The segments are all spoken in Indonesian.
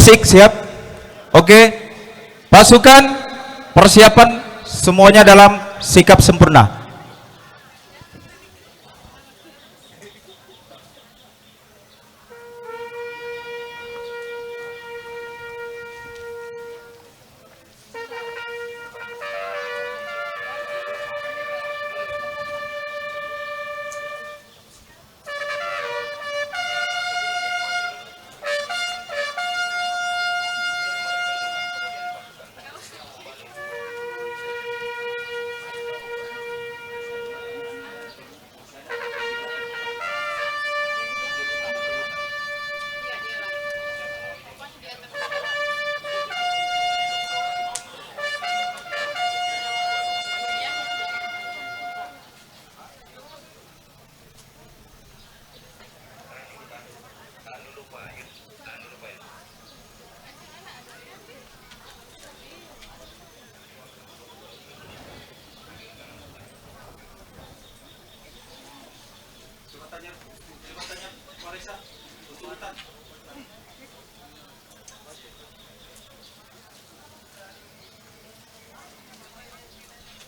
Musik siap? Oke. Pasukan persiapan semuanya dalam sikap sempurna.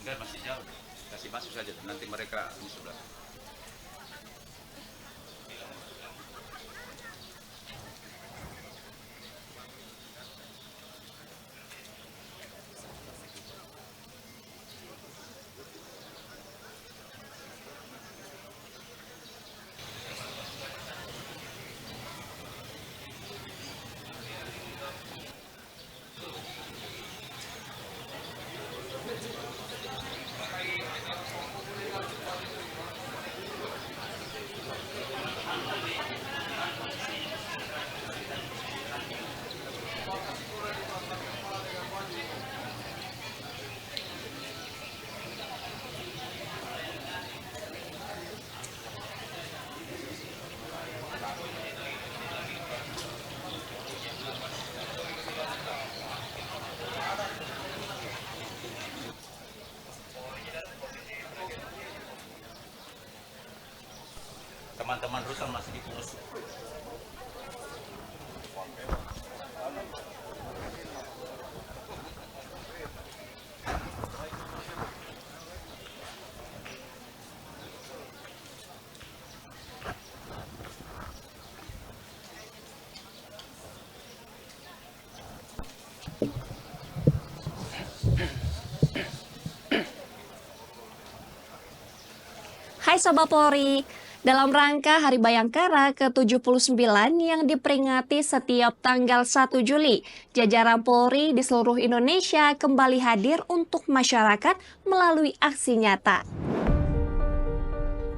Enggak, masih jauh. Kasih masuk saja, nanti mereka di sebelah. Teman-teman Rusan masih dipulus. Hai Sobat Polri, dalam rangka Hari Bayangkara ke-79 yang diperingati setiap tanggal 1 Juli, jajaran Polri di seluruh Indonesia kembali hadir untuk masyarakat melalui aksi nyata.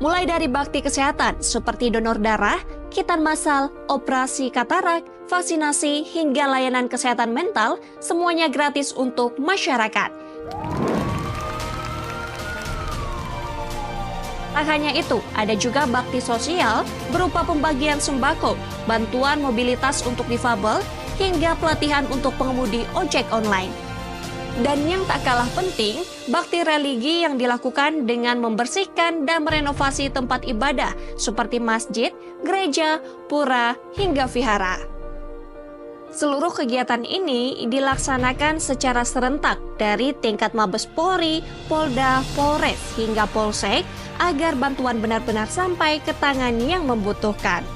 Mulai dari bakti kesehatan seperti donor darah, kitan massal, operasi katarak, vaksinasi, hingga layanan kesehatan mental, semuanya gratis untuk masyarakat. Tak hanya itu, ada juga bakti sosial berupa pembagian sembako, bantuan mobilitas untuk difabel, hingga pelatihan untuk pengemudi ojek online. Dan yang tak kalah penting, bakti religi yang dilakukan dengan membersihkan dan merenovasi tempat ibadah seperti masjid, gereja, pura, hingga vihara. Seluruh kegiatan ini dilaksanakan secara serentak dari tingkat Mabes Polri, Polda, Polres, hingga Polsek agar bantuan benar-benar sampai ke tangan yang membutuhkan.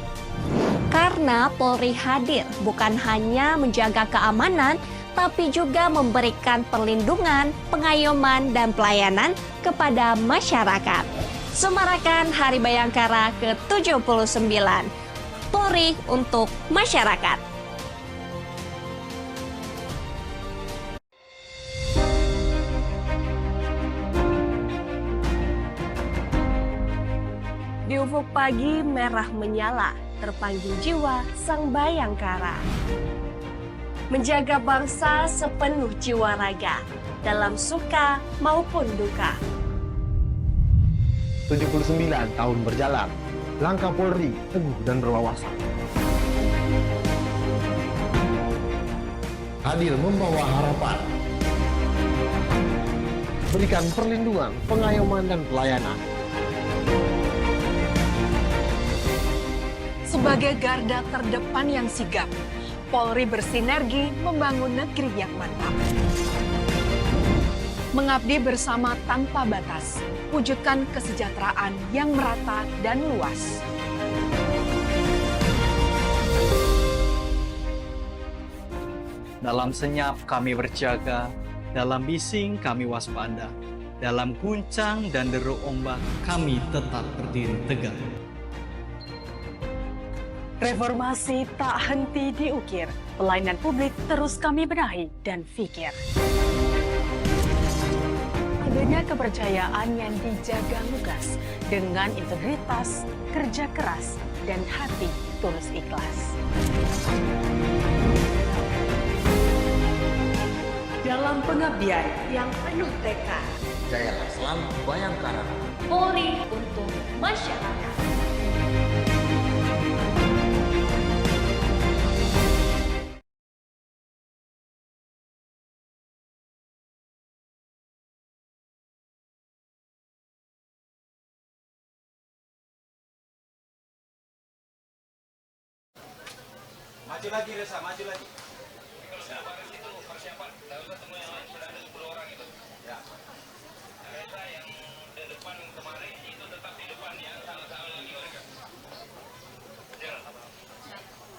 Karena Polri hadir bukan hanya menjaga keamanan, tapi juga memberikan perlindungan, pengayoman, dan pelayanan kepada masyarakat. Semarakan Hari Bayangkara ke-79. Polri untuk masyarakat. Di ufuk pagi merah menyala, terpanggil jiwa sang Bayangkara. Menjaga bangsa sepenuh jiwa raga, dalam suka maupun duka. 79 tahun berjalan, langkah Polri teguh dan berwawasan. Hadir membawa harapan. Berikan perlindungan, pengayoman, dan pelayanan. Sebagai garda terdepan yang sigap, Polri bersinergi membangun negeri yang mantap. Mengabdi bersama tanpa batas, wujudkan kesejahteraan yang merata dan luas. Dalam senyap kami berjaga, dalam bising kami waspada, dalam guncang dan deru ombak kami tetap berdiri tegak. Reformasi tak henti diukir, pelayanan publik terus kami benahi dan fikir. Adanya kepercayaan yang dijaga lugas dengan integritas, kerja keras, dan hati tulus ikhlas. Dalam pengabdian yang penuh tekad, Jayalah selalu Bayangkara. Polri untuk masyarakat. Maju lagi Resa, maju lagi.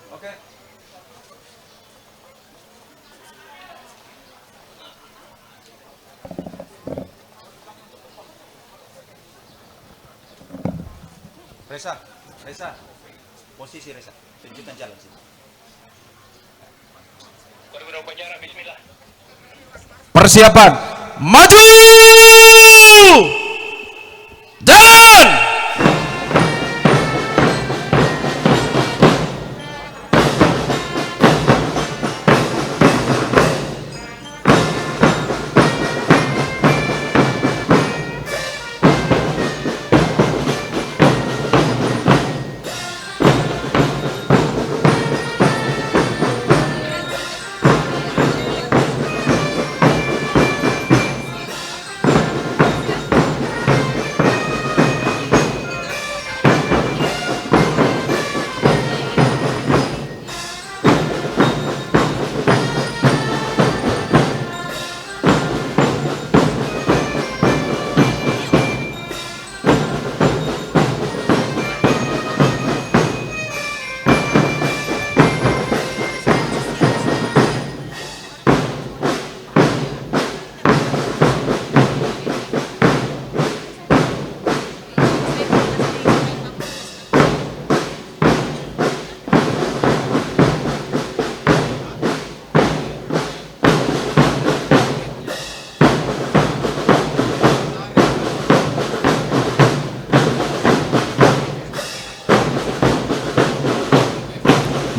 Oke. Resa, posisi Resa, tunjukkan jalan sini. Persiapan, maju, jalan.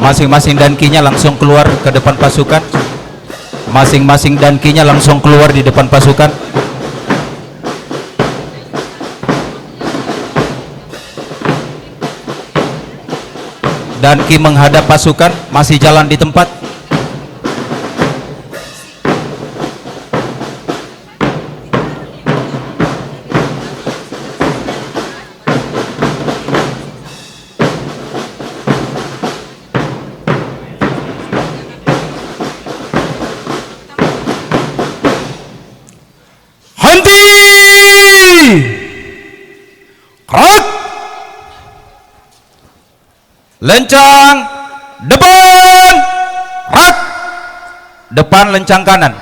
Masing-masing dankinya langsung keluar ke depan pasukan. Masing-masing dankinya langsung keluar di depan pasukan. Danki menghadap pasukan, masih jalan di tempat. Gerak, lencang depan, rak, depan lencang kanan.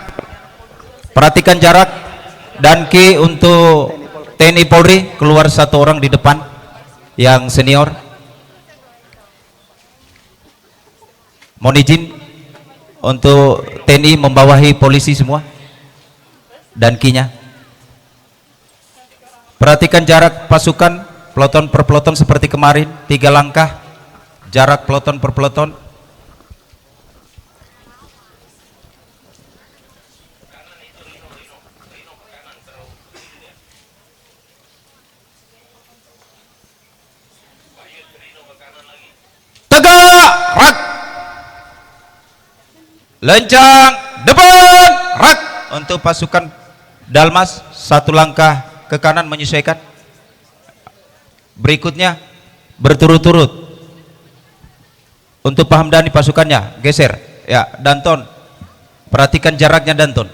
Perhatikan jarak. Danki untuk TNI Polri keluar satu orang di depan yang senior. Mohon izin untuk TNI membawahi polisi semua dankinya. Perhatikan jarak pasukan, peloton per peloton seperti kemarin, 3 langkah jarak peloton per peloton. Tegak, rak, lencang depan, rak. Untuk pasukan Dalmas 1 langkah ke kanan menyesuaikan. Berikutnya berturut-turut Untuk Pahamdani pasukannya geser. Ya, Danton. Perhatikan jaraknya Danton.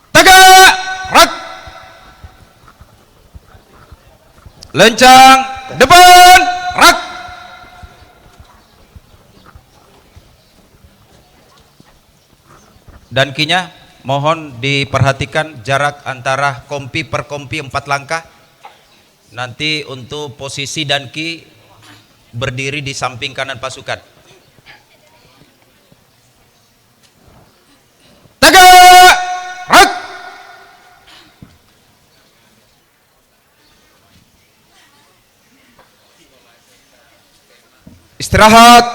Tegak, rak. Lencang, depan, rak. Dan kinya mohon diperhatikan jarak antara kompi per kompi 4 langkah. Nanti untuk posisi dan ki berdiri di samping kanan pasukan. Tegak, rak. Istirahat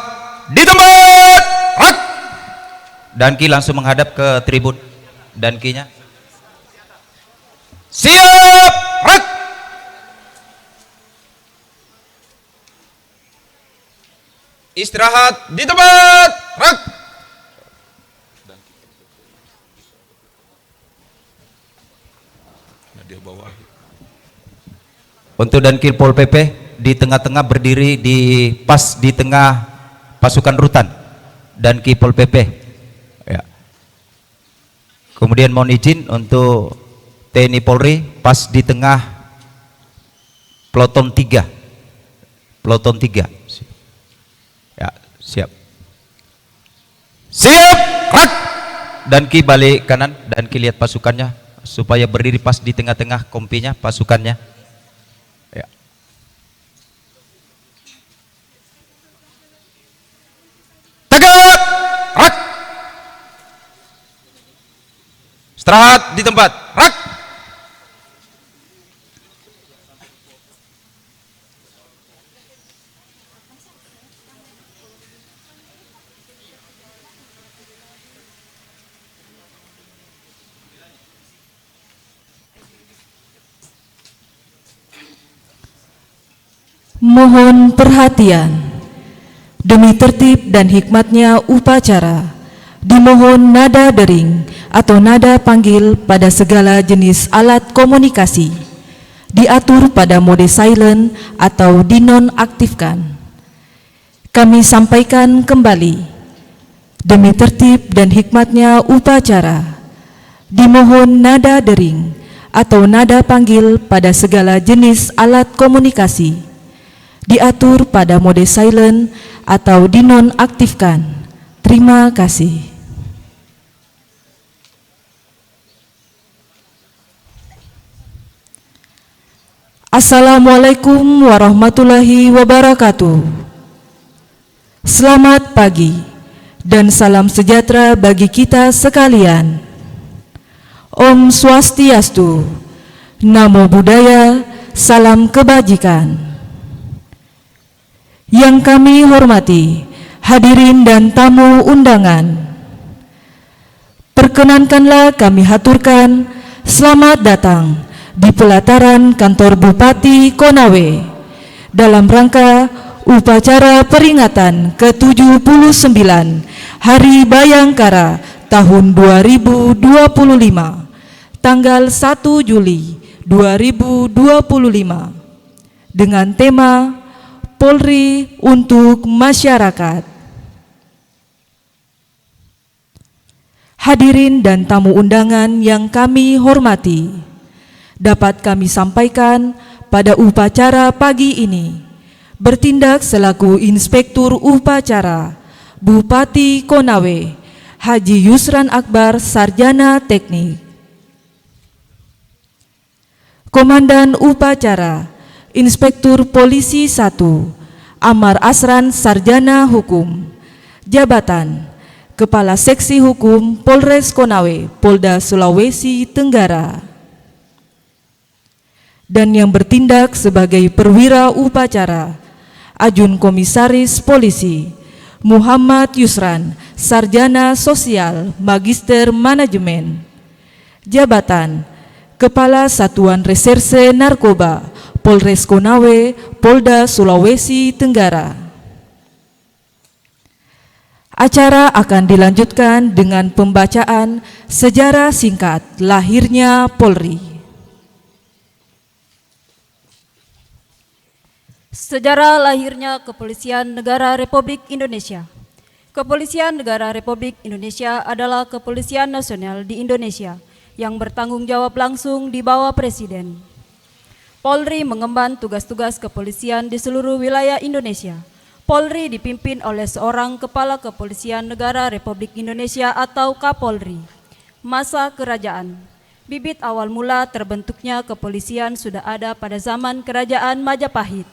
di tempat, rak. Danki langsung menghadap ke tribun. Dankinya siap, rak. Istirahat di tempat, rak. Dia bawa. Untuk Dankil Pol PP di tengah-tengah berdiri pas di tengah pasukan rutan. Dankil Pol PP. Ya. Kemudian mohon izin untuk TNI Polri pas di tengah peloton 3. Peloton 3. Ya, siap. Siap, rak. Danki balik kanan, Danki lihat pasukannya supaya berdiri pas di tengah-tengah kompinya pasukannya. Ya. Tegak, rak. Istirahat di tempat, rak. Mohon perhatian, demi tertib dan hikmatnya upacara, dimohon nada dering atau nada panggil pada segala jenis alat komunikasi diatur pada mode silent atau dinonaktifkan. Kami sampaikan kembali, demi tertib dan hikmatnya upacara, dimohon nada dering atau nada panggil pada segala jenis alat komunikasi diatur pada mode silent atau dinonaktifkan. Terima kasih. Assalamualaikum warahmatullahi wabarakatuh. Selamat pagi dan salam sejahtera bagi kita sekalian. Om Swastiastu, Namo Buddhaya, salam kebajikan. Yang kami hormati hadirin dan tamu undangan, perkenankanlah kami haturkan selamat datang di pelataran kantor Bupati Konawe dalam rangka upacara peringatan ke-79 Hari Bayangkara tahun 2025 tanggal 1 Juli 2025 dengan tema Polri untuk Masyarakat. Hadirin dan tamu undangan yang kami hormati, dapat kami sampaikan pada upacara pagi ini bertindak selaku Inspektur Upacara Bupati Konawe Haji Yusran Akbar Sarjana Teknik. Komandan Upacara Inspektur Polisi 1 Amar Asran Sarjana Hukum. Jabatan Kepala Seksi Hukum Polres Konawe Polda Sulawesi Tenggara. Dan yang bertindak sebagai perwira upacara Ajun Komisaris Polisi Muhammad Yusran Sarjana Sosial Magister Manajemen. Jabatan Kepala Satuan Reserse Narkoba Polres Konawe, Polda Sulawesi Tenggara. Acara akan dilanjutkan dengan pembacaan sejarah singkat lahirnya Polri. Sejarah lahirnya Kepolisian Negara Republik Indonesia. Kepolisian Negara Republik Indonesia adalah kepolisian nasional di Indonesia yang bertanggung jawab langsung di bawah Presiden. Polri mengemban tugas-tugas kepolisian di seluruh wilayah Indonesia. Polri dipimpin oleh seorang Kepala Kepolisian Negara Republik Indonesia atau Kapolri. Masa kerajaan. Bibit awal mula terbentuknya kepolisian sudah ada pada zaman Kerajaan Majapahit.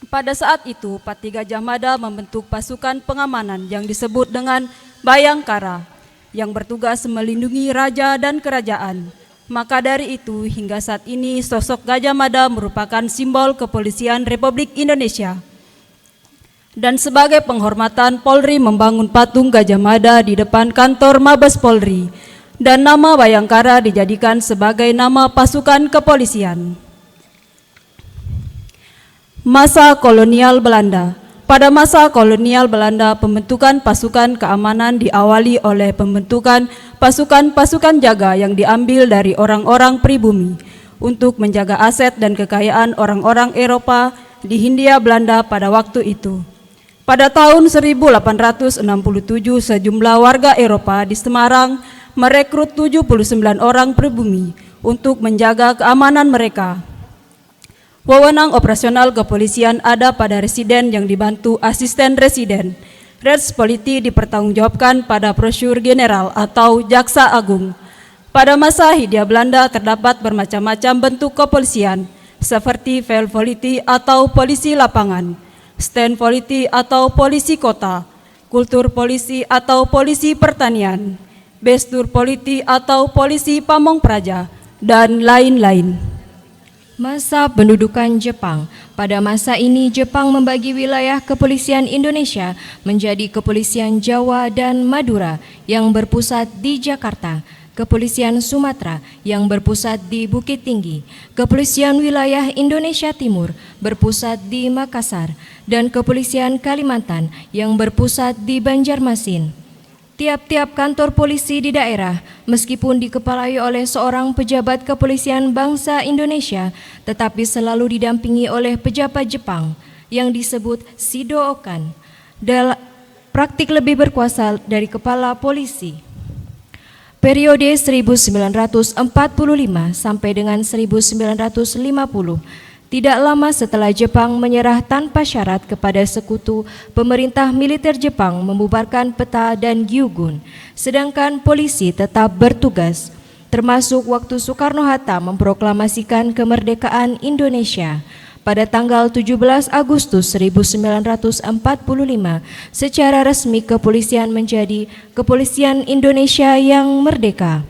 Pada saat itu, Pati Gajah Mada membentuk pasukan pengamanan yang disebut dengan Bayangkara, yang bertugas melindungi raja dan kerajaan. Maka dari itu, hingga saat ini sosok Gajah Mada merupakan simbol kepolisian Republik Indonesia. Dan sebagai penghormatan, Polri membangun patung Gajah Mada di depan kantor Mabes Polri, dan nama Bayangkara dijadikan sebagai nama pasukan kepolisian. Masa kolonial Belanda. Pada masa kolonial Belanda, pembentukan pasukan keamanan diawali oleh pembentukan pasukan-pasukan jaga yang diambil dari orang-orang pribumi untuk menjaga aset dan kekayaan orang-orang Eropa di Hindia Belanda pada waktu itu. Pada tahun 1867, sejumlah warga Eropa di Semarang merekrut 79 orang pribumi untuk menjaga keamanan mereka. Wewenang operasional kepolisian ada pada residen yang dibantu asisten residen. Res Politi dipertanggungjawabkan pada Prosedur General atau Jaksa Agung. Pada masa Hindia Belanda terdapat bermacam-macam bentuk kepolisian, seperti Vel Politi atau polisi lapangan, Stand Politi atau polisi kota, Kultur Polisi atau polisi pertanian, Bestur Politi atau polisi pamong praja, dan lain-lain. Masa pendudukan Jepang. Pada masa ini Jepang membagi wilayah kepolisian Indonesia menjadi Kepolisian Jawa dan Madura yang berpusat di Jakarta, Kepolisian Sumatera yang berpusat di Bukit Tinggi, Kepolisian Wilayah Indonesia Timur berpusat di Makassar, dan Kepolisian Kalimantan yang berpusat di Banjarmasin. Tiap-tiap kantor polisi di daerah, meskipun dikepalai oleh seorang pejabat kepolisian bangsa Indonesia, tetapi selalu didampingi oleh pejabat Jepang yang disebut Shido-okan. Praktik lebih berkuasa dari kepala polisi. Periode 1945 sampai dengan 1950, tidak lama setelah Jepang menyerah tanpa syarat kepada sekutu, pemerintah militer Jepang membubarkan peta dan gyugun, sedangkan polisi tetap bertugas, termasuk waktu Soekarno-Hatta memproklamasikan kemerdekaan Indonesia. Pada tanggal 17 Agustus 1945, secara resmi kepolisian menjadi Kepolisian Indonesia yang Merdeka.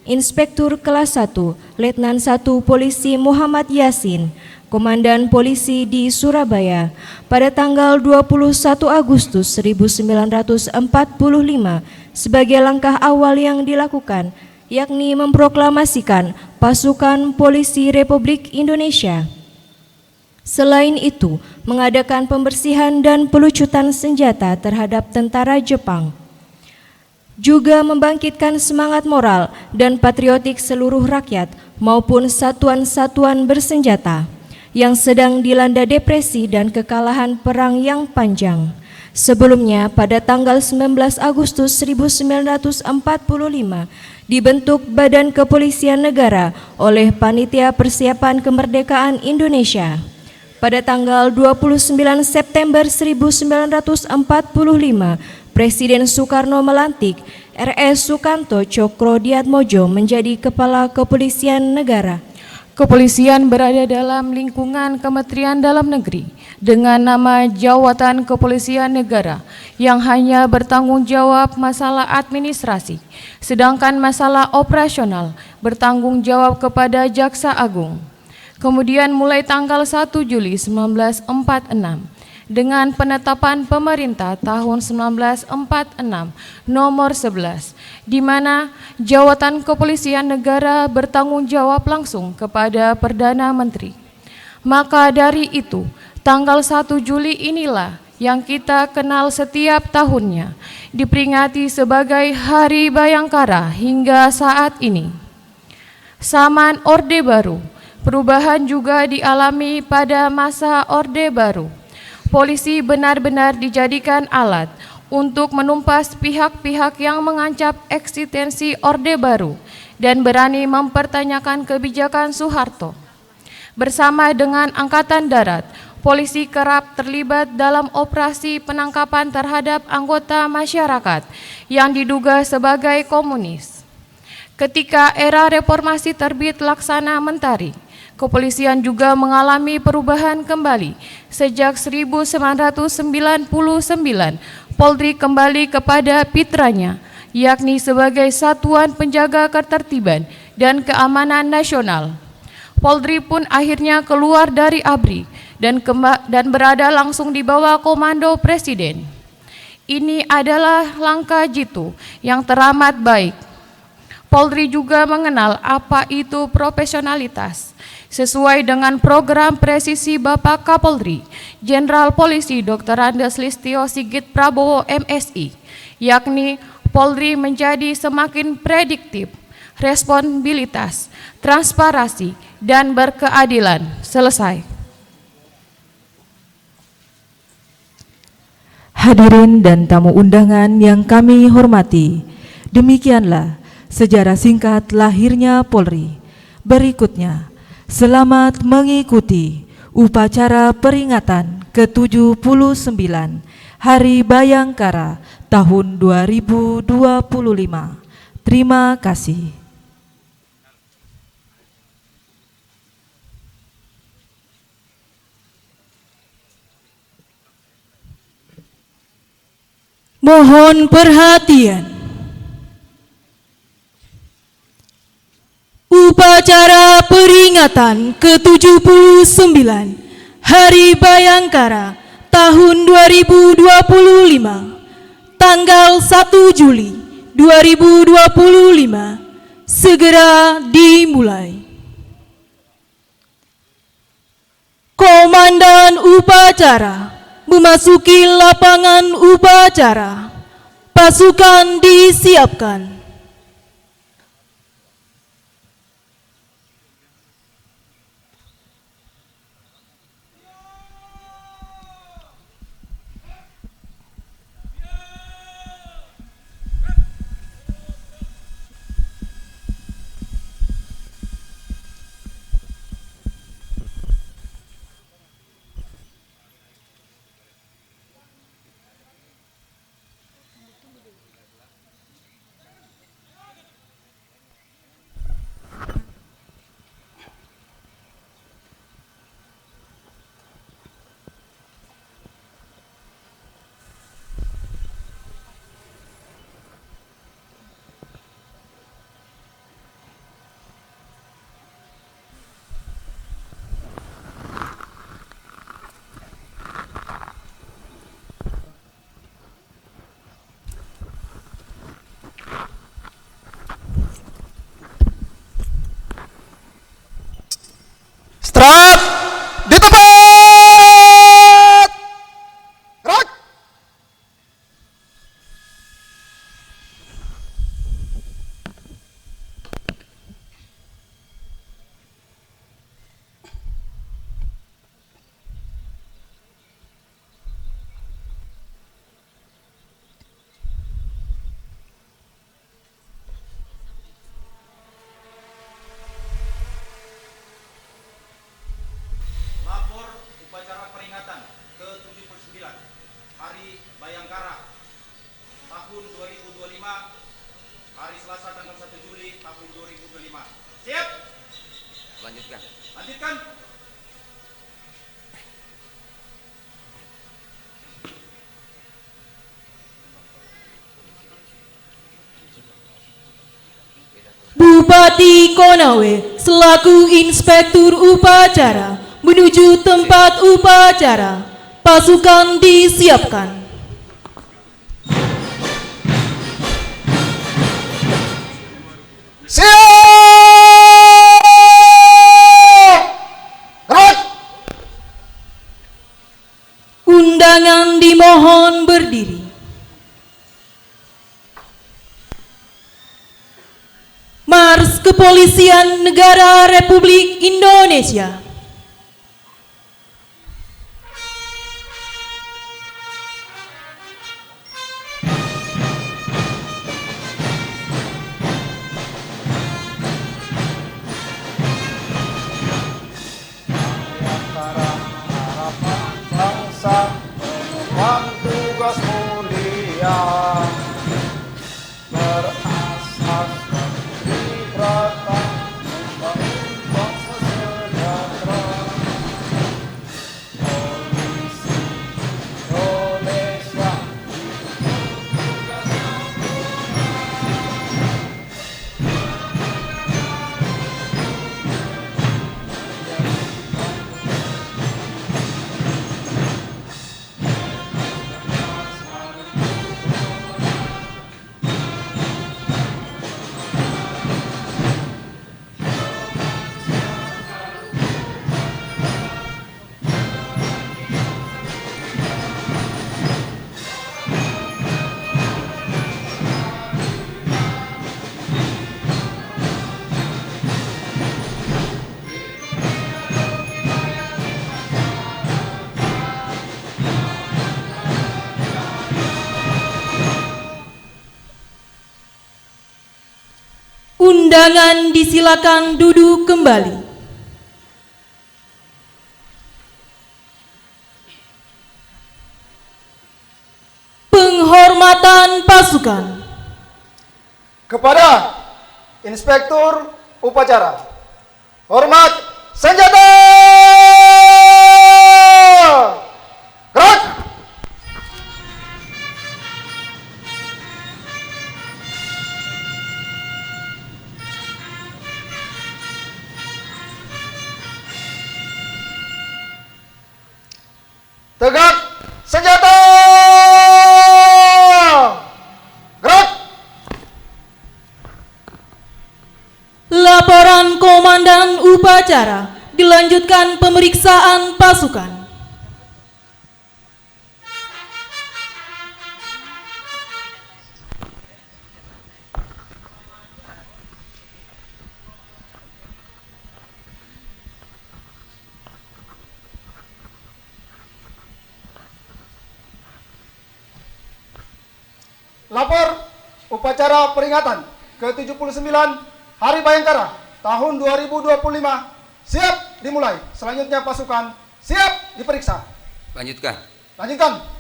Inspektur kelas 1, Letnan 1 Polisi Muhammad Yasin, Komandan Polisi di Surabaya, pada tanggal 21 Agustus 1945 sebagai langkah awal yang dilakukan, yakni memproklamasikan Pasukan Polisi Republik Indonesia. Selain itu, mengadakan pembersihan dan pelucutan senjata terhadap tentara Jepang. Juga membangkitkan semangat moral dan patriotik seluruh rakyat maupun satuan-satuan bersenjata yang sedang dilanda depresi dan kekalahan perang yang panjang. Sebelumnya, pada tanggal 19 Agustus 1945, dibentuk Badan Kepolisian Negara oleh Panitia Persiapan Kemerdekaan Indonesia. Pada tanggal 29 September 1945, Presiden Soekarno melantik R.S. Sukanto Cokro-Diatmodjo menjadi Kepala Kepolisian Negara. Kepolisian berada dalam lingkungan Kementerian Dalam Negeri dengan nama Jawatan Kepolisian Negara yang hanya bertanggung jawab masalah administrasi, sedangkan masalah operasional bertanggung jawab kepada Jaksa Agung. Kemudian mulai tanggal 1 Juli 1946 dengan penetapan pemerintah tahun 1946 nomor 11, di mana jawatan kepolisian negara bertanggung jawab langsung kepada Perdana Menteri. Maka dari itu, tanggal 1 Juli inilah yang kita kenal setiap tahunnya, diperingati sebagai Hari Bayangkara hingga saat ini. Zaman Orde Baru, perubahan juga dialami pada masa Orde Baru. Polisi benar-benar dijadikan alat untuk menumpas pihak-pihak yang mengancam eksistensi Orde Baru dan berani mempertanyakan kebijakan Soeharto. Bersama dengan Angkatan Darat, polisi kerap terlibat dalam operasi penangkapan terhadap anggota masyarakat yang diduga sebagai komunis. Ketika era reformasi terbit Laksana Mentari, kepolisian juga mengalami perubahan kembali. Sejak 1999, Polri kembali kepada fitrahnya, yakni sebagai satuan penjaga ketertiban dan keamanan nasional. Polri pun akhirnya keluar dari ABRI dan berada langsung di bawah komando Presiden. Ini adalah langkah jitu yang teramat baik. Polri juga mengenal apa itu profesionalitas. Sesuai dengan program presisi Bapak Kapolri, Jenderal Polisi Dr. Andes Listio Sigit Prabowo MSI, yakni Polri menjadi semakin prediktif, responsibilitas, transparansi, dan berkeadilan. Selesai. Hadirin dan tamu undangan yang kami hormati, demikianlah sejarah singkat lahirnya Polri. Berikutnya, selamat mengikuti upacara peringatan ke-79 Hari Bayangkara tahun 2025. Terima kasih. Mohon perhatian. Upacara peringatan ke-79 Hari Bayangkara tahun 2025 tanggal 1 Juli 2025 segera dimulai. Komandan upacara memasuki lapangan upacara. Pasukan disiapkan. Start di tempat. Gerak. Lapor upacara peringatan ke-79 Hari Bayangkara tahun 2025 hari Selasa tanggal 1 Juli tahun 2025. Siap? Lanjutkan. Lanjutkan. Bupati Konawe selaku inspektur upacara menuju tempat upacara. Pasukan disiapkan. Siap. Gerak. Undangan Dimohon berdiri. Mars Kepolisian Negara Republik Indonesia. Tugas mulia berasas dari berata untuk sejahtera polisi Indonesia. Undangan disilakan duduk kembali. Penghormatan pasukan Kepada Inspektur Upacara, hormat senjata! Gerak! Tegak senjata! Gerak! Laporan Komandan Upacara, dilanjutkan pemeriksaan pasukan. Lapor upacara peringatan ke-79 Hari Bayangkara tahun 2025 siap dimulai. Selanjutnya pasukan siap diperiksa. Lanjutkan. Lanjutkan.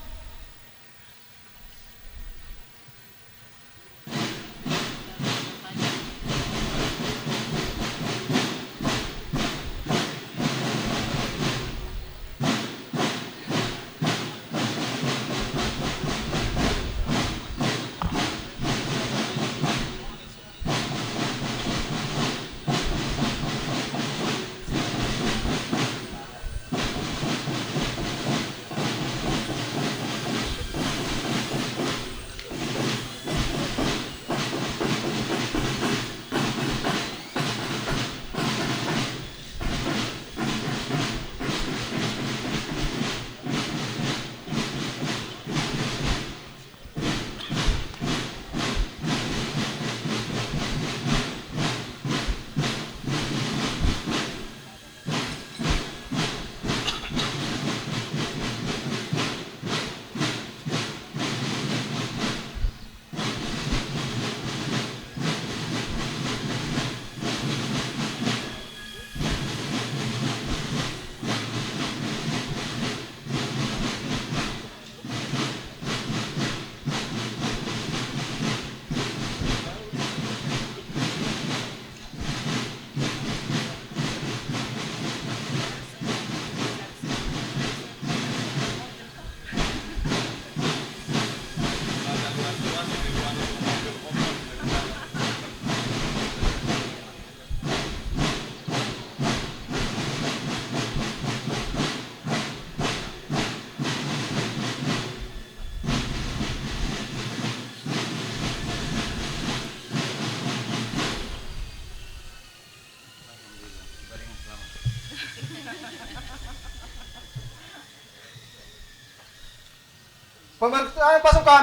Pemeriksaan pasukan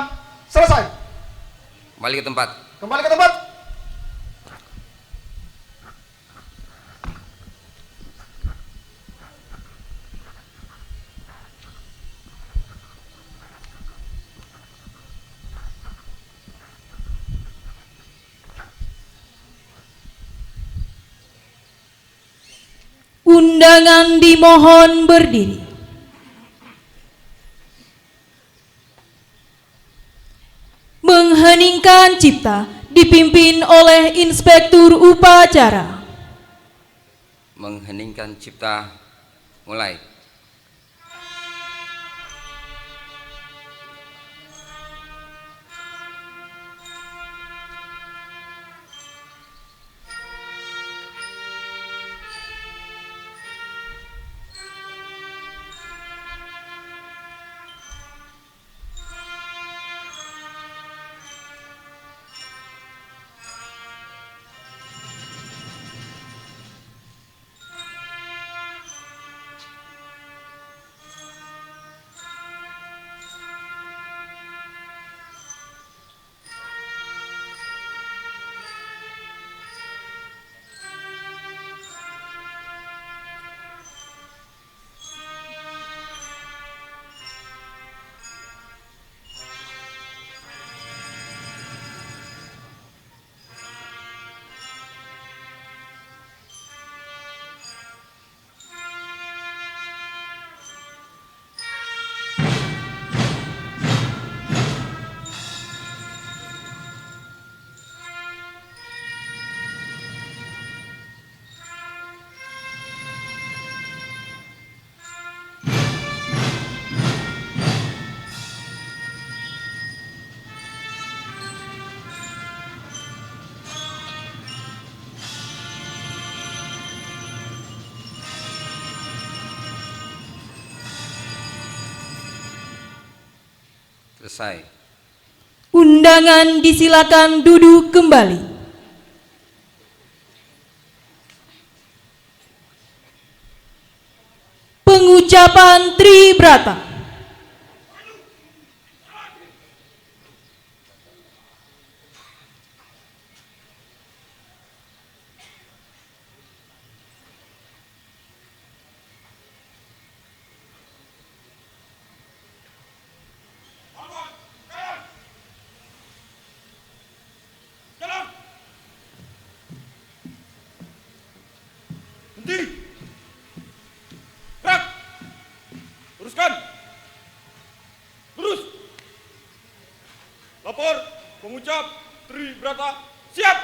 selesai. Kembali ke tempat. Kembali ke tempat. Undangan dimohon berdiri. Mengheningkan cipta dipimpin oleh Inspektur Upacara. Mengheningkan cipta, mulai. Selesai. Undangan disilakan duduk kembali. Pengucapan Tribrata. Berhenti. Gerak. Teruskan. Terus. Lapor pengucap Tribrata siap.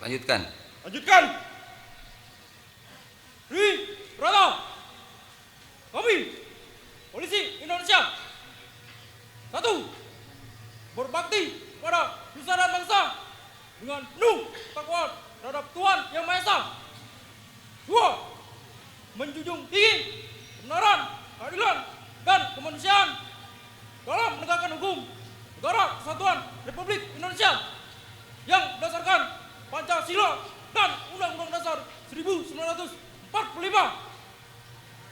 Lanjutkan. Lanjutkan. Tribrata. Kami Polisi Indonesia. 1. Berbakti pada nusa dan bangsa dengan penuh takwa terhadap Tuhan Yang Maha Esa. 2. Menjunjung tinggi kebenaran, keadilan, dan kemanusiaan dalam menegakkan hukum negara Kesatuan Republik Indonesia yang berdasarkan Pancasila dan Undang-Undang Dasar 1945.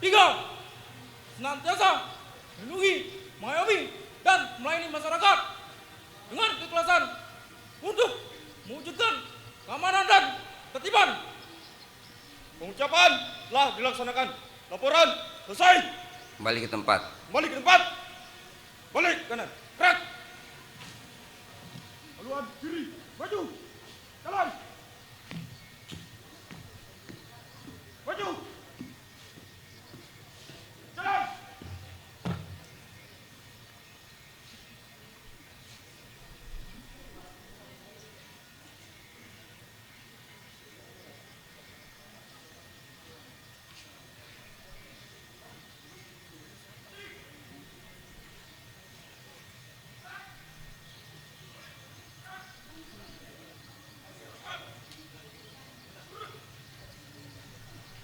3. Senantiasa melindungi, mengayomi, dan melayani masyarakat dengan keikhlasan untuk mewujudkan keamanan dan ketertiban. Pengucapan telah dilaksanakan. Laporan selesai. Kembali ke tempat. Balik ke tempat. Balik kanan. Gerak. Haluan kiri. Maju. Jalan. Maju. Jalan.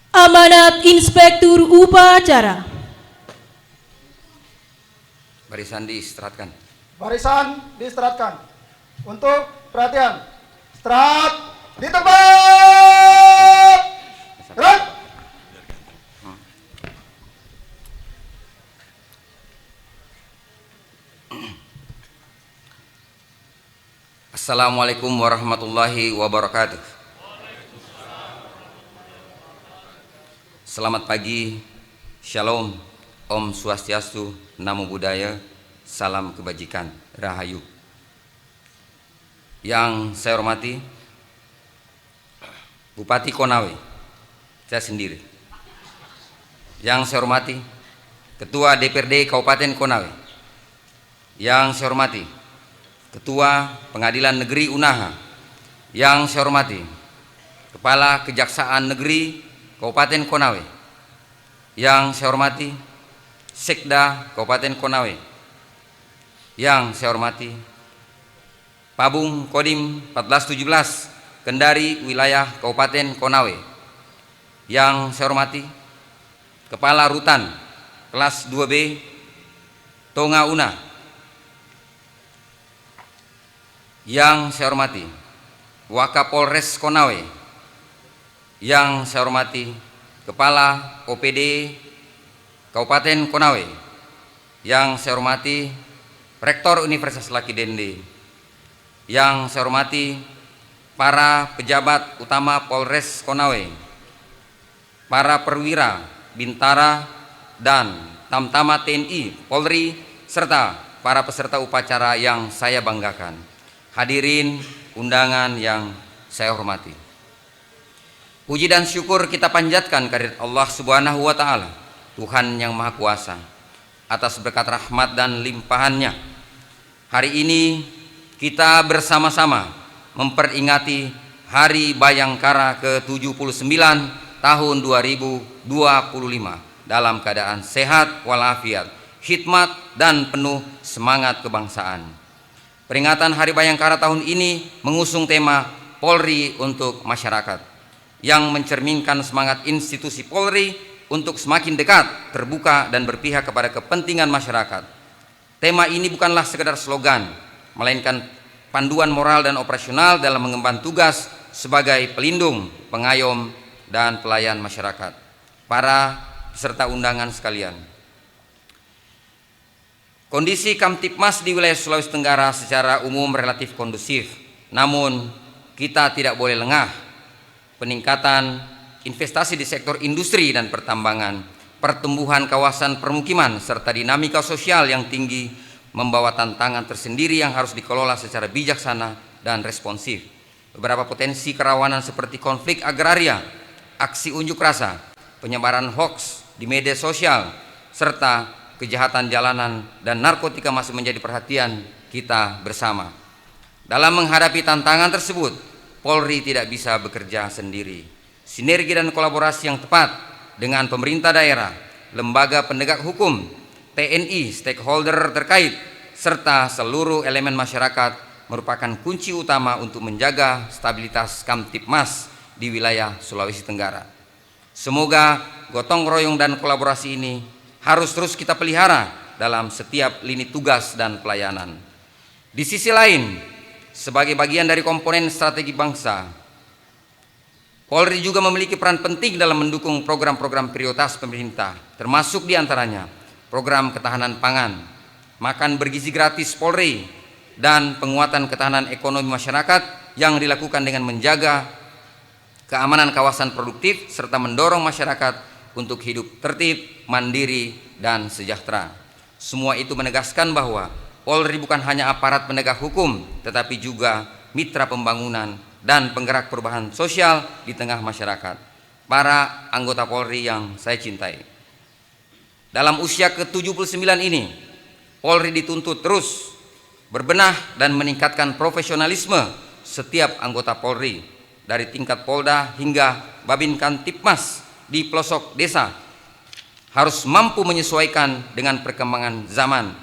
Amanat Inspektur Upacara. Barisan diistirahatkan. Barisan diistirahatkan. Untuk perhatian. Istirahat di tempat. Gerak. Assalamualaikum warahmatullahi wabarakatuh. Selamat pagi, Shalom, Om Swastiastu, Namo Buddhaya, Salam Kebajikan, Rahayu. Yang saya hormati Bupati Konawe, saya sendiri. Yang saya hormati Ketua DPRD Kabupaten Konawe. Yang saya hormati Ketua Pengadilan Negeri Unaha. Yang saya hormati Kepala Kejaksaan Negeri Kabupaten Konawe. Yang saya hormati Sekda Kabupaten Konawe. Yang saya hormati Pabung Kodim 1417 Kendari Wilayah Kabupaten Konawe. Yang saya hormati Kepala Rutan Kelas 2B Tonga Una. Yang saya hormati Wakapolres Konawe. Yang saya hormati Kepala OPD Kabupaten Konawe. Yang saya hormati Rektor Universitas Laki Dende. Yang saya hormati para pejabat utama Polres Konawe, para perwira, bintara, dan tamtama TNI, Polri, serta para peserta upacara yang saya banggakan. Hadirin undangan yang saya hormati. Puji dan syukur kita panjatkan kehadirat Allah Subhanahu wa Ta'ala, Tuhan yang Maha Kuasa, atas berkat rahmat dan limpahannya. Hari ini kita bersama-sama memperingati Hari Bayangkara ke-79 tahun 2025 dalam keadaan sehat walafiat, hikmat dan penuh semangat kebangsaan. Peringatan Hari Bayangkara tahun ini mengusung tema Polri untuk Masyarakat yang mencerminkan semangat institusi Polri untuk semakin dekat, terbuka dan berpihak kepada kepentingan masyarakat. Tema ini bukanlah sekedar slogan, melainkan panduan moral dan operasional dalam mengemban tugas sebagai pelindung, pengayom, dan pelayan masyarakat. Para peserta undangan sekalian, kondisi Kamtipmas di wilayah Sulawesi Tenggara secara umum relatif kondusif, namun kita tidak boleh lengah. Peningkatan investasi di sektor industri dan pertambangan, pertumbuhan kawasan permukiman, serta dinamika sosial yang tinggi membawa tantangan tersendiri yang harus dikelola secara bijaksana dan responsif. Beberapa potensi kerawanan seperti konflik agraria, aksi unjuk rasa, penyebaran hoaks di media sosial, serta kejahatan jalanan dan narkotika masih menjadi perhatian kita bersama. Dalam menghadapi tantangan tersebut, Polri tidak bisa bekerja sendiri. Sinergi dan kolaborasi yang tepat dengan pemerintah daerah, lembaga penegak hukum, TNI, stakeholder terkait, serta seluruh elemen masyarakat merupakan kunci utama untuk menjaga stabilitas Kamtipmas di wilayah Sulawesi Tenggara. Semoga gotong royong dan kolaborasi ini harus terus kita pelihara dalam setiap lini tugas dan pelayanan. Di sisi lain, sebagai bagian dari komponen strategi bangsa, Polri juga memiliki peran penting dalam mendukung program-program prioritas pemerintah, termasuk diantaranya program ketahanan pangan, makan bergizi gratis Polri, dan penguatan ketahanan ekonomi masyarakat yang dilakukan dengan menjaga keamanan kawasan produktif serta mendorong masyarakat untuk hidup tertib, mandiri, dan sejahtera. Semua itu menegaskan bahwa Polri bukan hanya aparat penegak hukum, tetapi juga mitra pembangunan dan penggerak perubahan sosial di tengah masyarakat. Para anggota Polri yang saya cintai, dalam usia ke-79 ini, Polri dituntut terus berbenah dan meningkatkan profesionalisme setiap anggota Polri, dari tingkat Polda hingga Babin Kamtipmas di pelosok desa, harus mampu menyesuaikan dengan perkembangan zaman,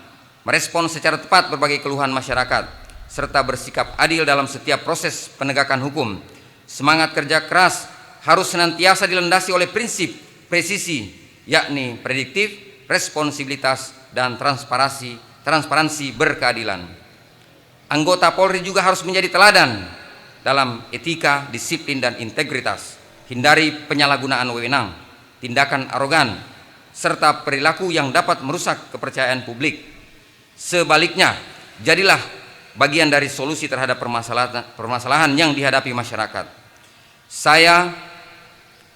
merespons secara tepat berbagai keluhan masyarakat, serta bersikap adil dalam setiap proses penegakan hukum. Semangat kerja keras harus senantiasa dilandasi oleh prinsip presisi, yakni prediktif, responsibilitas, dan transparansi berkeadilan. Anggota Polri juga harus menjadi teladan dalam etika, disiplin, dan integritas. Hindari penyalahgunaan wewenang, tindakan arogan, serta perilaku yang dapat merusak kepercayaan publik. Sebaliknya, jadilah bagian dari solusi terhadap permasalahan yang dihadapi masyarakat. Saya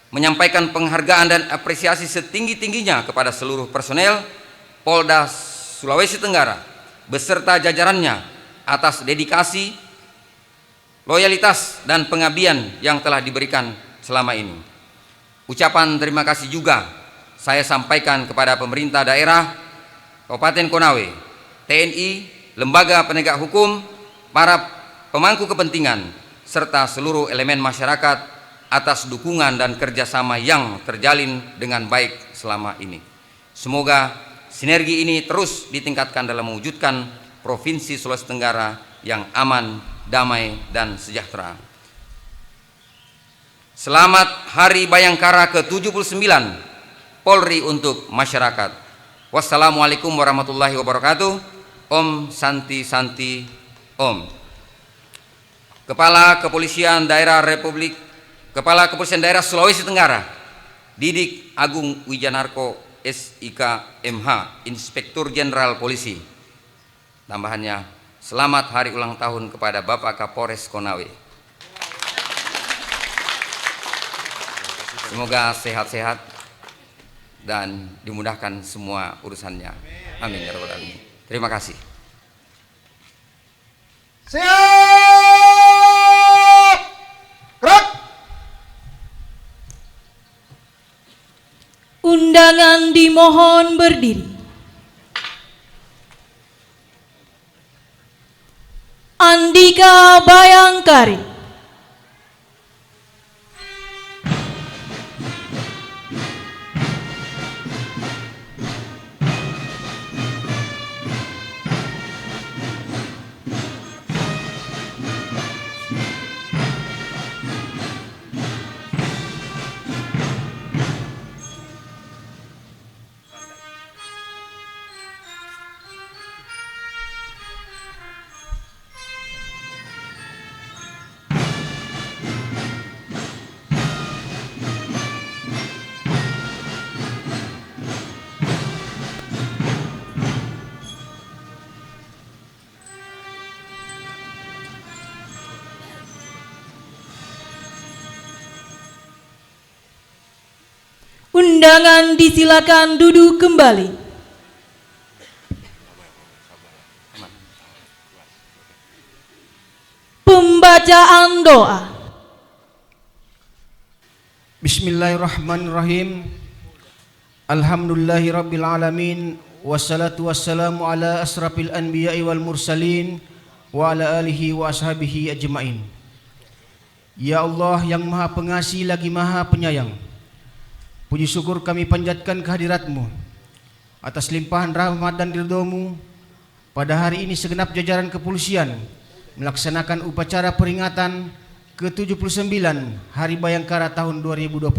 menyampaikan penghargaan dan apresiasi setinggi-tingginya kepada seluruh personel Polda Sulawesi Tenggara beserta jajarannya atas dedikasi, loyalitas, dan pengabdian yang telah diberikan selama ini. Ucapan terima kasih juga saya sampaikan kepada pemerintah daerah Kabupaten Konawe, TNI, lembaga penegak hukum, para pemangku kepentingan, serta seluruh elemen masyarakat atas dukungan dan kerjasama yang terjalin dengan baik selama ini. Semoga sinergi ini terus ditingkatkan dalam mewujudkan Provinsi Sulawesi Tenggara yang aman, damai, dan sejahtera. Selamat Hari Bayangkara ke-79 Polri untuk masyarakat. Wassalamualaikum warahmatullahi wabarakatuh. Om Santi Santi Om. Kepala Kepolisian Daerah Sulawesi Tenggara, Didik Agung Wijanarko SIK MH, Inspektur Jenderal Polisi. Tambahannya, selamat hari ulang tahun kepada Bapak Kapolres Konawe. Semoga sehat-sehat dan dimudahkan semua urusannya. Amin ya rabbal alamin. Terima kasih. Siap! Gerak! Undangan dimohon berdiri. Andika Bayangkari. Undangan disilakan duduk kembali. Pembacaan doa. Bismillahirrahmanirrahim. Alhamdulillahirabbil alamin, wassalatu wassalamu ala asrafil anbiya'i wal mursalin wa ala alihi wa ashabihi ajmain. Ya Allah yang Maha Pengasih lagi Maha Penyayang, puji syukur kami panjatkan kehadirat-Mu atas limpahan rahmat dan ridho-Mu. Pada hari ini segenap jajaran kepolisian melaksanakan upacara peringatan ke-79 Hari Bayangkara tahun 2025.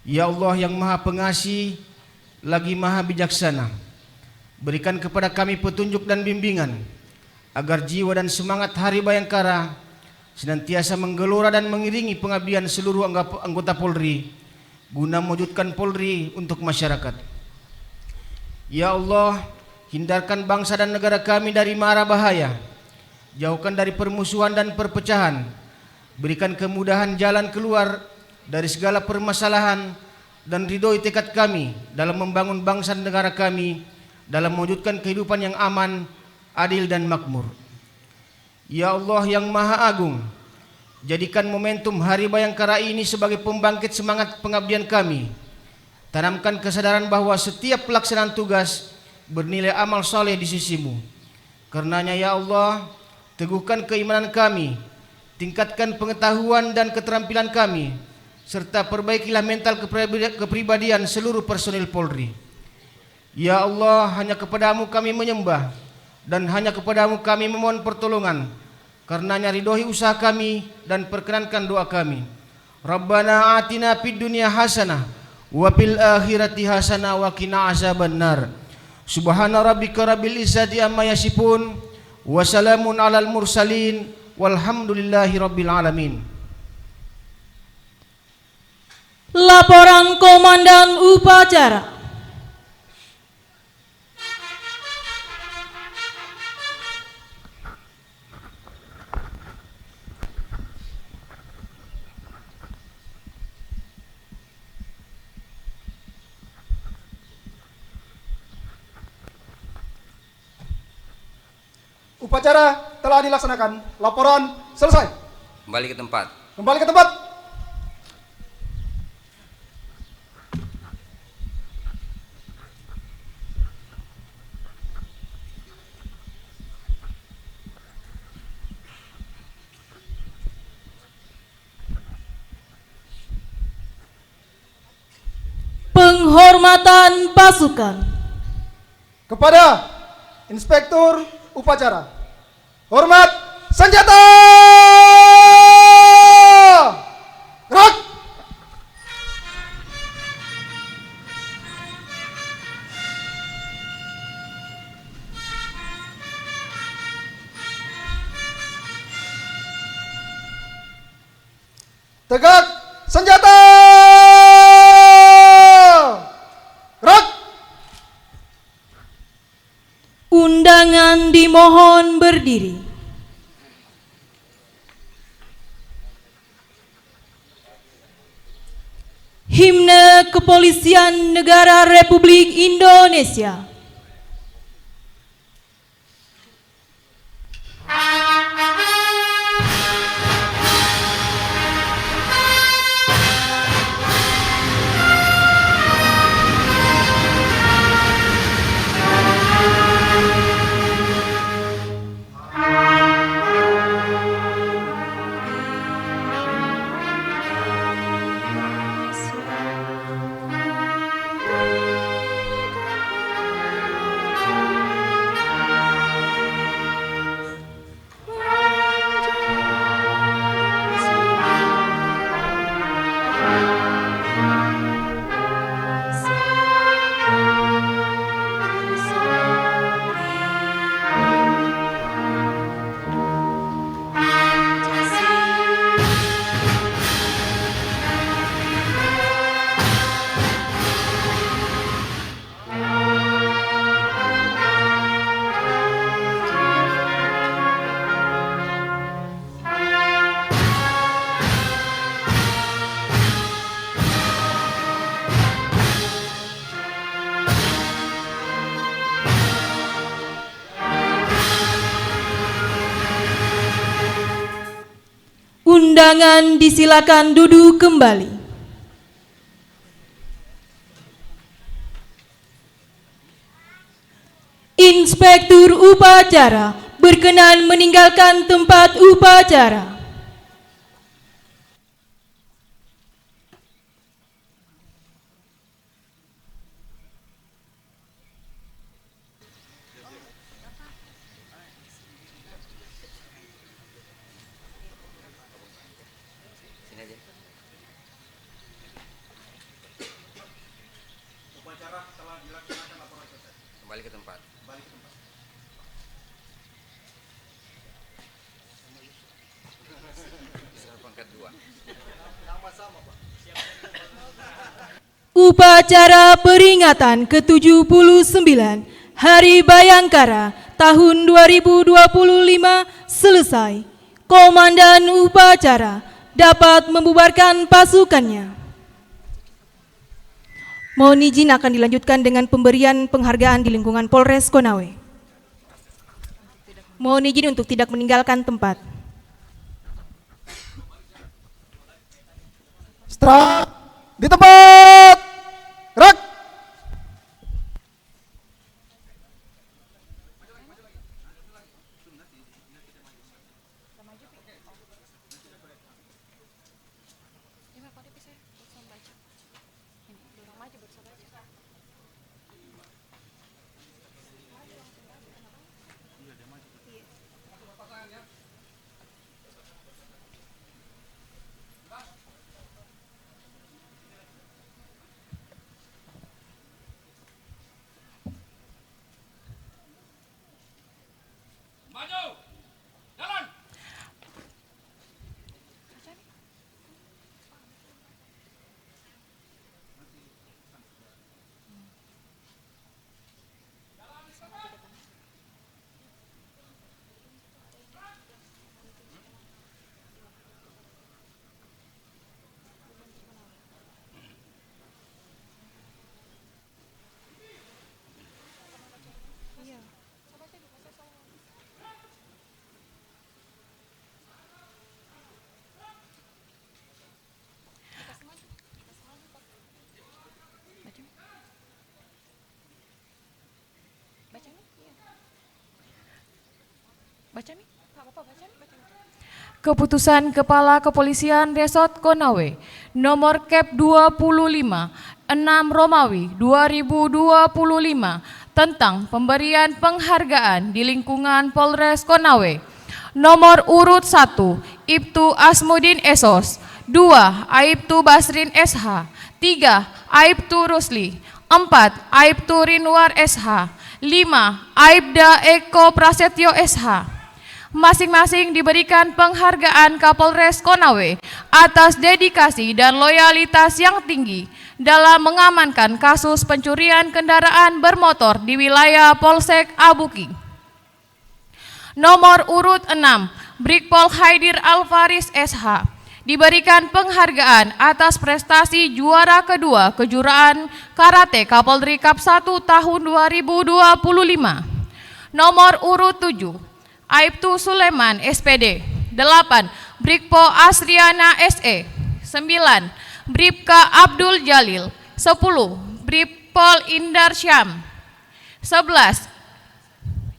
Ya Allah yang Maha Pengasih lagi Maha Bijaksana, berikan kepada kami petunjuk dan bimbingan agar jiwa dan semangat Hari Bayangkara senantiasa menggelora dan mengiringi pengabdian seluruh anggota Polri guna mewujudkan Polri untuk masyarakat. Ya Allah, hindarkan bangsa dan negara kami dari mara bahaya, jauhkan dari permusuhan dan perpecahan, berikan kemudahan jalan keluar dari segala permasalahan, dan ridhoi tekad kami dalam membangun bangsa dan negara kami dalam mewujudkan kehidupan yang aman, adil, dan makmur. Ya Allah yang Maha Agung, jadikan momentum Hari Bayangkara ini sebagai pembangkit semangat pengabdian kami. Tanamkan kesadaran bahwa setiap pelaksanaan tugas bernilai amal soleh di sisi-Mu. Karenanya ya Allah, teguhkan keimanan kami, tingkatkan pengetahuan dan keterampilan kami, serta perbaikilah mental kepribadian seluruh personil Polri. Ya Allah, hanya kepada-Mu kami menyembah dan hanya kepada-Mu kami memohon pertolongan. Karenanya ridhoi usaha kami dan perkenankan doa kami. Rabbana atina fid dunya hasanah wa fil akhirati hasanah wa qina azabannar. Subhana rabbika rabbil izzati amma yasifun wa salamun alal mursalin walhamdulillahi rabbil alamin. Laporan Komandan Upacara. Upacara telah dilaksanakan. Laporan selesai. Kembali ke tempat. Kembali ke tempat. Penghormatan pasukan kepada Inspektur Upacara. Hormat senjata! Gerak! Tegak senjata! Gerak! Undangan dimohon berdiri. Himne Kepolisian Negara Republik Indonesia. Undangan disilakan duduk kembali. Inspektur Upacara berkenan meninggalkan tempat upacara. Kembali ke tempat. Pangkat 2. Upacara peringatan ke-79 Hari Bayangkara tahun 2025 selesai. Komandan upacara dapat membubarkan pasukannya. Mohon izin akan dilanjutkan dengan pemberian penghargaan di lingkungan Polres Konawe. Mohon izin untuk tidak meninggalkan tempat. Setelah di tempat. Gerak! Keputusan Kepala Kepolisian Resort Konawe nomor Kep 25 6 Romawi 2025 tentang pemberian penghargaan di lingkungan Polres Konawe. Nomor urut 1 Ibtu Asmudin Esos, 2 Aibtu Basrin SH, 3 Aibtu Rusli, 4 Aibtu Rinwar SH, 5 Aibda Eko Prasetyo SH. Masing-masing diberikan penghargaan Kapolres Konawe atas dedikasi dan loyalitas yang tinggi dalam mengamankan kasus pencurian kendaraan bermotor di wilayah Polsek Abuki. Nomor urut 6, Brigpol Haidir Alvaris SH, diberikan penghargaan atas prestasi juara kedua kejuaraan Karate Kapolri Cup 1 tahun 2025. Nomor urut 7, Aibtu Suleman SPD, 8 Brigpo Asriana SE, 9 Bribka Abdul Jalil, 10 Brigpol Indar Syam, 11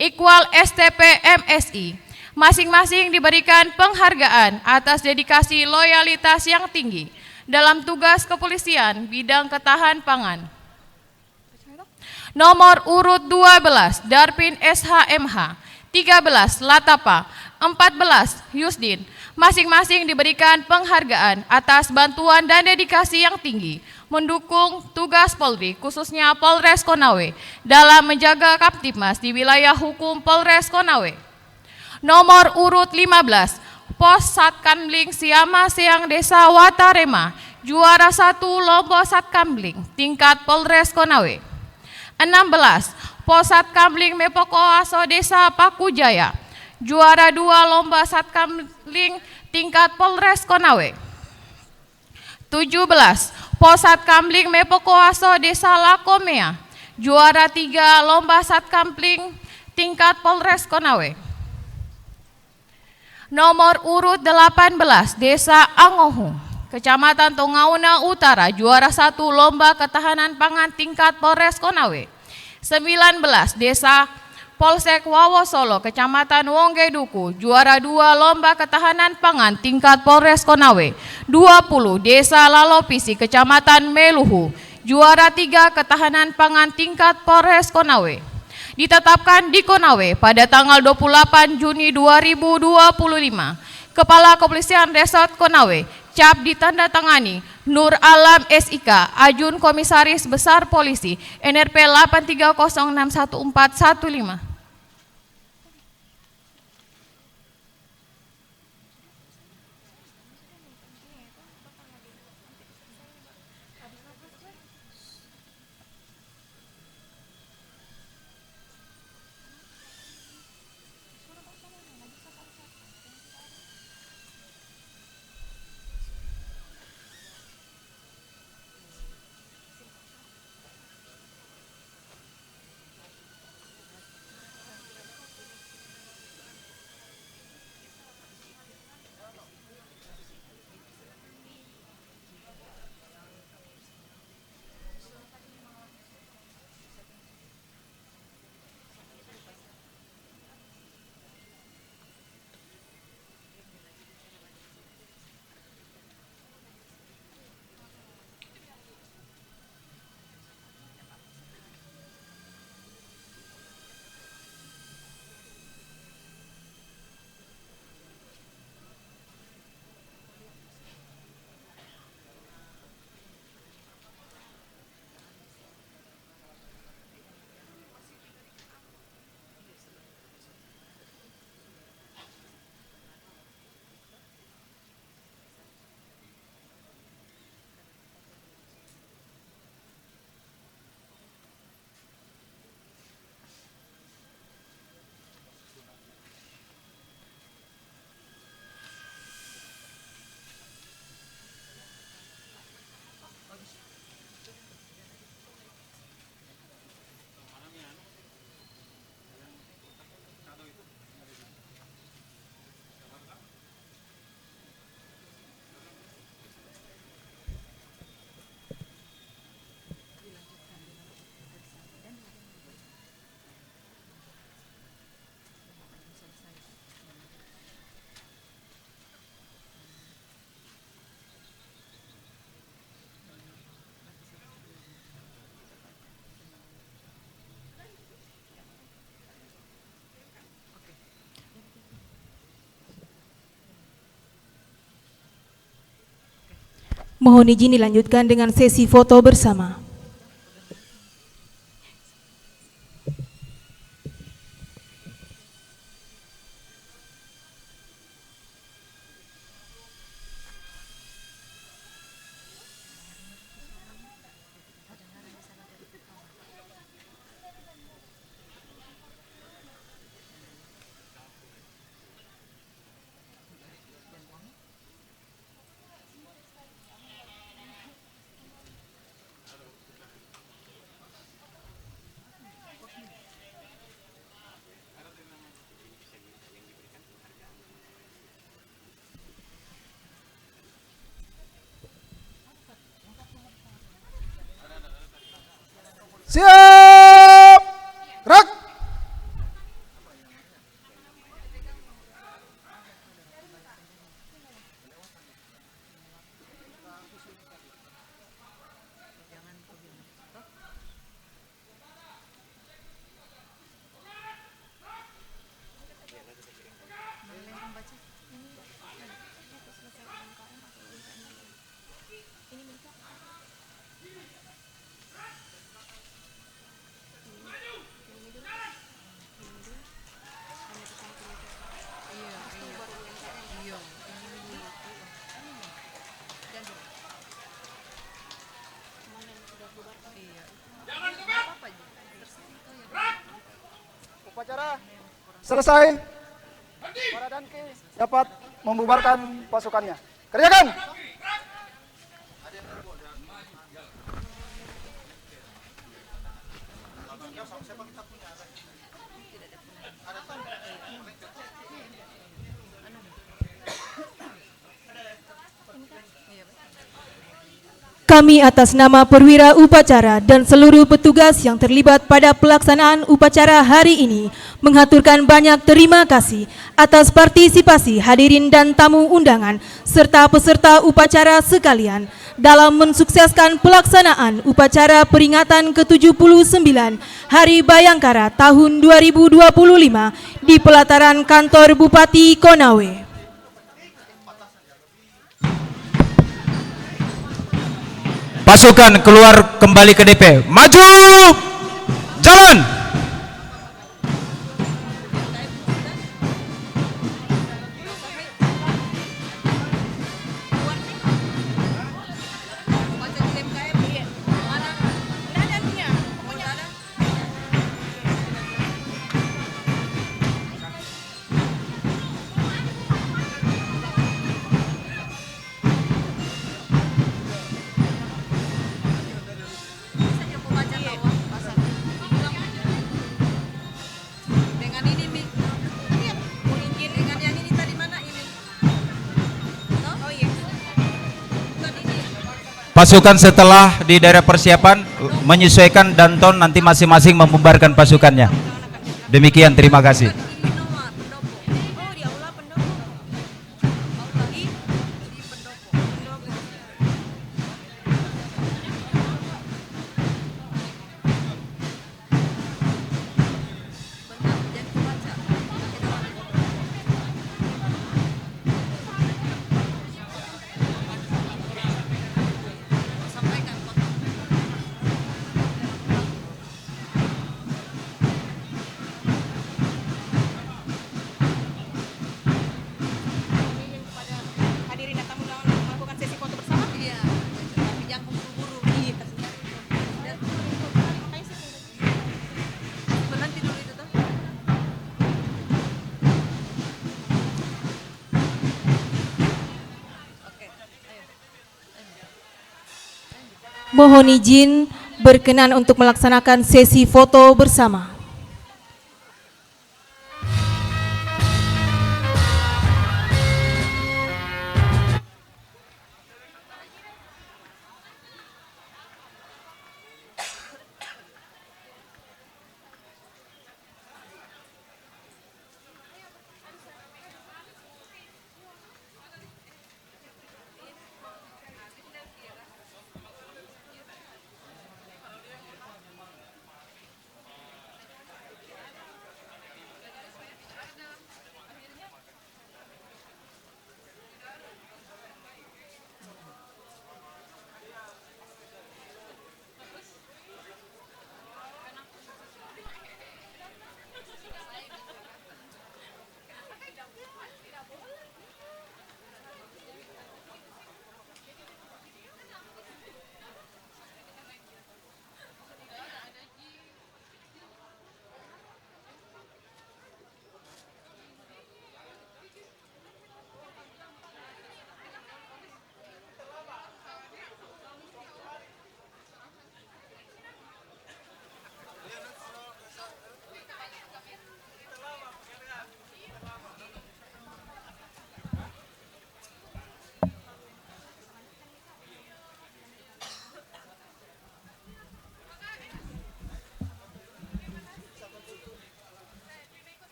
Iqbal STP MSI. Masing-masing diberikan penghargaan atas dedikasi loyalitas yang tinggi dalam tugas kepolisian bidang ketahanan pangan. Nomor urut 12 Darpin SHMH, 13 Latapa, 14 Yusdin, masing-masing diberikan penghargaan atas bantuan dan dedikasi yang tinggi mendukung tugas Polri, khususnya Polres Konawe, dalam menjaga Kamtibmas di wilayah hukum Polres Konawe. Nomor urut 15 Pos Satkamling Siama Siang Desa Watarema, juara 1 Lomba Satkamling tingkat Polres Konawe. 16 Posat Kamling Mepoko Aso Desa Pakujaya, juara 2 Lomba Satkamling tingkat Polres Konawe. 17 Posat Kamling Mepoko Aso Desa Lakomea, juara 3 Lomba Satkamling tingkat Polres Konawe. Nomor urut 18 Desa Angohu, Kecamatan Tongauna Utara, juara 1 Lomba Ketahanan Pangan tingkat Polres Konawe. 19 Desa Polsek Wawo Solo, Kecamatan Wonggeduku, juara 2 Lomba Ketahanan Pangan tingkat Polres Konawe. 20 Desa Lalopisi, Kecamatan Meluhu, juara 3 Ketahanan Pangan tingkat Polres Konawe. Ditetapkan di Konawe pada tanggal 28 Juni 2025. Kepala Kepolisian Resort Konawe, cap ditandatangani Nur Alam SIK, Ajun Komisaris Besar Polisi, NRP 83061415. Mohon izin dilanjutkan dengan sesi foto bersama. Siap! Gerak! Upacara selesai. Para danki dapat membubarkan pasukannya. Kerjakan! Kami atas nama perwira upacara dan seluruh petugas yang terlibat pada pelaksanaan upacara hari ini menghaturkan banyak terima kasih atas partisipasi hadirin dan tamu undangan serta peserta upacara sekalian dalam mensukseskan pelaksanaan upacara peringatan ke-79 Hari Bayangkara tahun 2025 di pelataran kantor Bupati Konawe. Pasukan keluar kembali ke DP. Maju! Jalan! Pasukan setelah di daerah persiapan menyesuaikan danton, nanti masing-masing membubarkan pasukannya. Demikian, terima kasih. Mohon izin berkenan untuk melaksanakan sesi foto bersama.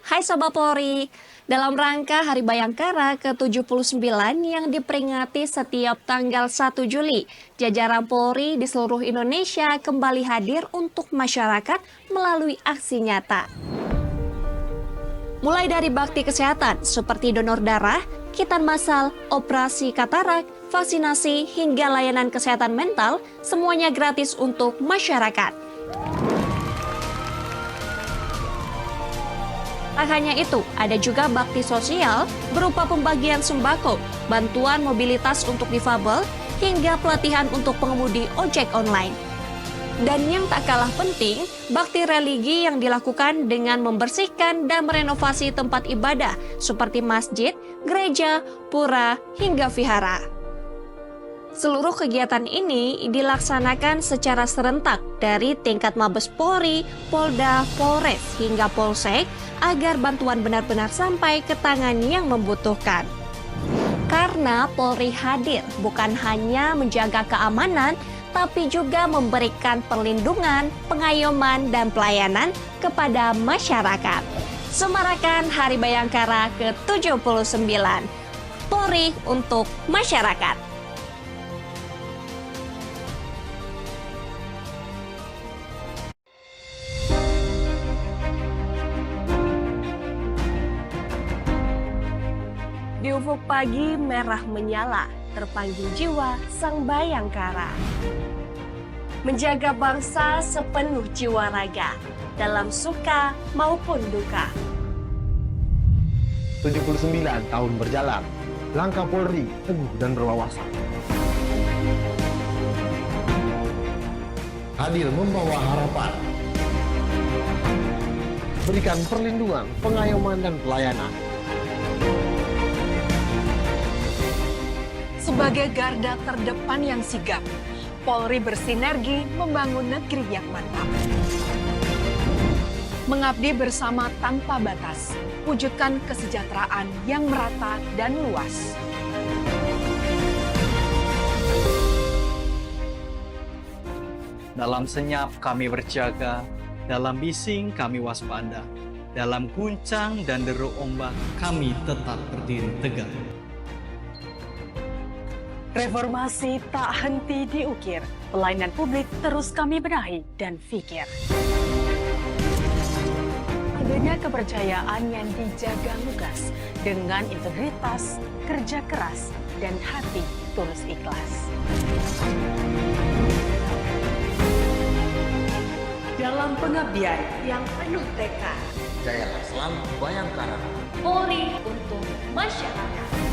Hai Sobat Polri, dalam rangka Hari Bayangkara ke-79 yang diperingati setiap tanggal 1 Juli, jajaran Polri di seluruh Indonesia kembali hadir untuk masyarakat melalui aksi nyata. Mulai dari bakti kesehatan seperti donor darah, kitan massal, operasi katarak, vaksinasi, hingga layanan kesehatan mental, semuanya gratis untuk masyarakat. Tak hanya itu, ada juga bakti sosial berupa pembagian sembako, bantuan mobilitas untuk difabel, hingga pelatihan untuk pengemudi ojek online. Dan yang tak kalah penting, bakti religi yang dilakukan dengan membersihkan dan merenovasi tempat ibadah seperti masjid, gereja, pura, hingga vihara. Seluruh kegiatan ini dilaksanakan secara serentak dari tingkat Mabes Polri, Polda, Polres, hingga Polsek agar bantuan benar-benar sampai ke tangan yang membutuhkan. Karena Polri hadir bukan hanya menjaga keamanan, tapi juga memberikan perlindungan, pengayoman, dan pelayanan kepada masyarakat. Semarakan Hari Bayangkara ke-79. Polri untuk masyarakat. Di ufuk pagi merah menyala, terpanggil jiwa sang Bayangkara. Menjaga bangsa sepenuh jiwa raga, dalam suka maupun duka. 79 tahun berjalan, langkah Polri teguh dan berwawasan. Hadir membawa harapan. Berikan perlindungan, pengayoman, dan pelayanan. Sebagai garda terdepan yang sigap, Polri bersinergi membangun negeri yang mantap. Mengabdi bersama tanpa batas, wujudkan kesejahteraan yang merata dan luas. Dalam senyap kami berjaga, dalam bising kami waspada, dalam guncang dan deru ombak kami tetap berdiri tegak. Reformasi tak henti diukir, pelayanan publik terus kami benahi dan fikir. Adanya kepercayaan yang dijaga lugas dengan integritas, kerja keras, dan hati tulus ikhlas. Dalam pengabdian yang penuh tekad, Jayalah selalu Bayangkara. Polri untuk masyarakat.